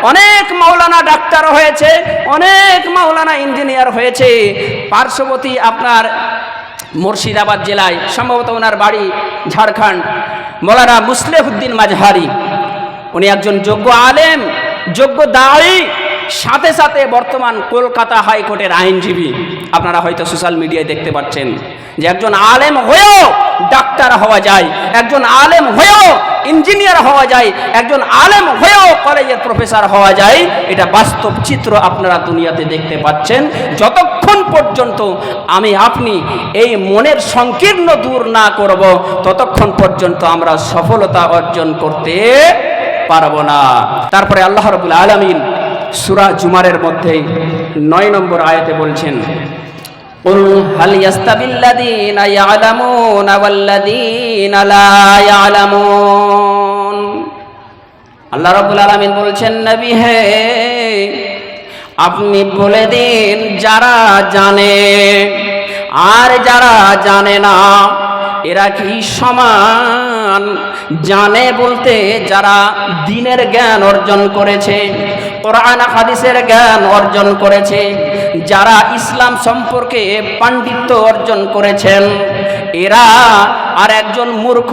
অনেক মাওলানা ডাক্তার হয়েছে, অনেক মাওলানা ইঞ্জিনিয়ার হয়েছে। পার্শ্ববর্তী আপনার মুর্শিদাবাদ জেলায়, সম্ভবত ওনার বাড়ি ঝাড়খণ্ড, মৌলানা মুসলেহুদ্দিন মাজহারি, উনি একজন যোগ্য আলেম, যোগ্য দায়ী, সাথে সাথে বর্তমান কলকাতা হাইকোর্টের আইনজীবী। আপনারা হয়তো সোশ্যাল মিডিয়ায় দেখতে পাচ্ছেন যে একজন আলেম হয়েও ডাক্তার হওয়া যায়, একজন আলেম হয়েও ইঞ্জিনিয়ার হওয়া যায়, একজন আলেম হয়েও কলেজের প্রফেসর হওয়া যায়। এটা বাস্তব চিত্র আপনারা দুনিয়াতে দেখতে পাচ্ছেন। যতক্ষণ পর্যন্ত আমি আপনি এই মনের সংকীর্ণ দূর না করব, ততক্ষণ পর্যন্ত আমরা সফলতা অর্জন করতে পারবো না। তারপরে আল্লাহ রাব্বুল আলামিন সূরা জুমারের মধ্যে 9 নম্বর আয়াতে বলছেন, কুল হাল ইয়াস্তাবিল্লাযীনা ইয়ালামুনা ওয়াল্লাযীনা লা ইয়ালামুন। আল্লাহ রাব্বুল আলামিন বলছেন, নবী হে, আপনি বলে দিন, যারা জানে আর যারা জানে না এরা কি সমান? জানে বলতে যারা দ্বীনের জ্ঞান অর্জন করেছে, কোরআন হাদিসের জ্ঞান অর্জন করেছে, যারা ইসলাম সম্পর্কে পাণ্ডিত্য অর্জন করেছেন, এরা আর একজন মূর্খ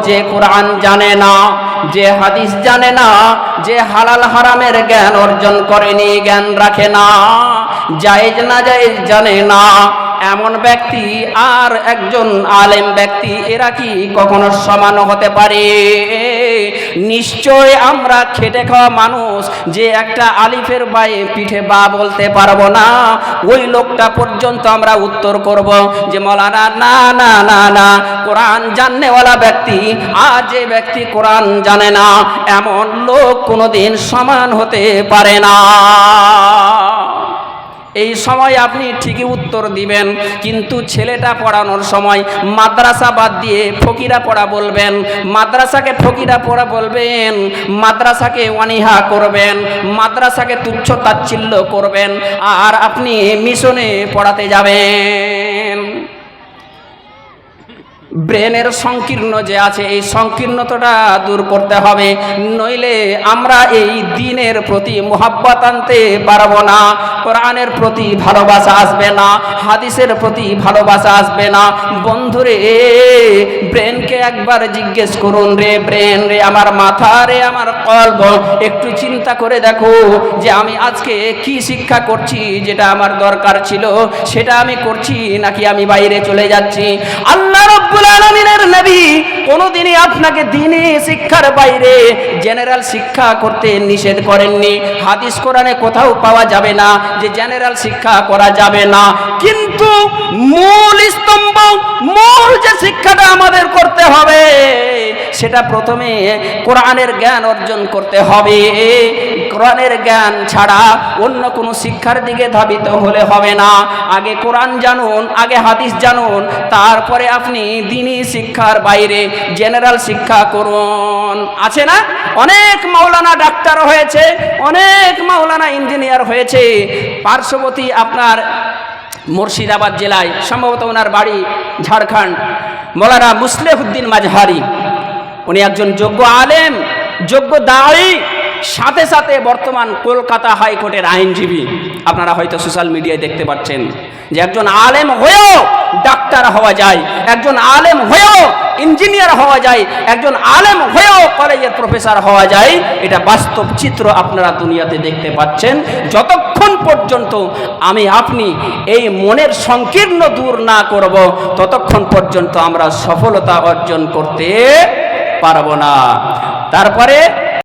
যে কোরআন জানে না, যে হাদিস জানে না, যে হালাল হারামের জ্ঞান অর্জন করেনি, জ্ঞান রাখে না, জায়েজ না জায়েজ জানে না, এমন ব্যক্তি আর একজন আলেম ব্যক্তি, এরা কি কখনো সমান হতে পারে? নিশ্চয় আমরা খেটে খাওয়া মানুষ, যে একটা আলিফের বাইরে পিঠে বা বলতে পারবো না, ওই লোকটা পর্যন্ত আমরা উত্তর করব যে মৌলানা না না না না, কোরআন জাননেওয়ালা ব্যক্তি আর যে ব্যক্তি কোরআন জানে না, এমন লোক কোনোদিন সমান হতে পারে না। এই সময় আপনি ঠিকই উত্তর দিবেন, কিন্তু ছেলেটা পড়ানোর সময় মাদ্রাসা বাদ দিয়ে ফকিরা পড়া বলবেন, মাদ্রাসাকে ফকিরা পড়া বলবেন, মাদ্রাসাকে অনীহা করবেন, মাদ্রাসাকে তুচ্ছ তাচ্ছিল্য করবেন, আর আপনি মিশনে পড়াতে যাবেন। ব্রেনের সংকীর্ণ যে আছে, এই সংকীর্ণতাটা দূর করতে হবে, নইলে আমরা এই দ্বীনের প্রতি মুহাব্বত আনতে পারবো না, কোরআনের প্রতি ভালোবাসা আসবে না, হাদিসের প্রতি ভালোবাসা আসবে না। বন্ধুরে, ব্রেনকে একবার জিজ্ঞেস করুন, রে ব্রেন রে, আমার মাথা রে, আমার কলব, একটু চিন্তা করে দেখো যে আমি আজকে কি শিক্ষা করছি, যেটা আমার দরকার ছিল সেটা আমি করছি, নাকি আমি বাইরে চলে যাচ্ছি। আল্লাহ রাব্বুল আলামিনের নবী কোনোদিনই আপনাকে দ্বীনি শিক্ষার বাইরে জেনারেল শিক্ষা করতে নিষেধ করেননি। হাদিস কোরআনে কোথাও পাওয়া যাবে না যে জেনারেল শিক্ষা করা যাবে না, কিন্তু মূল স্তম্ভ, মূল যে শিক্ষাটা আমাদের করতে হবে, সেটা প্রথমে কোরআনের জ্ঞান অর্জন করতে হবে। কোরআনের জ্ঞান ছাড়া অন্য কোনো শিক্ষার দিকে ধাবিত হলে হবে না। আগে কোরআন জানুন, আগে হাদিস জানুন, তারপরে আপনি দ্বীনি শিক্ষার বাইরে জেনারেল শিক্ষা করুন। আছে না, অনেক মাওলানা ডাক্তার হয়েছে, অনেক মাওলানা ইঞ্জিনিয়ার হয়েছে। পার্শ্ববর্তী আপনার মুর্শিদাবাদ জেলায়, সম্ভবত ওনার বাড়ি ঝাড়খণ্ড, মৌলানা মুসলেহুদ্দিন মাজহারি, উনি একজন যোগ্য আলেম, যোগ্য দায়ী, সাথে সাথে বর্তমান কলকাতা হাইকোর্টের আইনজীবী। আপনারা হয়তো সোশ্যাল মিডিয়ায় দেখতে পাচ্ছেন যে একজন আলেম হয়েও ডাক্তার হওয়া যায়, একজন আলেম হয়েও ইঞ্জিনিয়ার হওয়া যায়, একজন আলেম হয়েও কলেজের প্রফেসর হওয়া যায়। এটা বাস্তব চিত্র আপনারা দুনিয়াতে দেখতে পাচ্ছেন। যতক্ষণ পর্যন্ত আমি আপনি এই মনের সংকীর্ণ দূর না করব, ততক্ষণ পর্যন্ত আমরা সফলতা অর্জন করতে পারবো না। তারপরে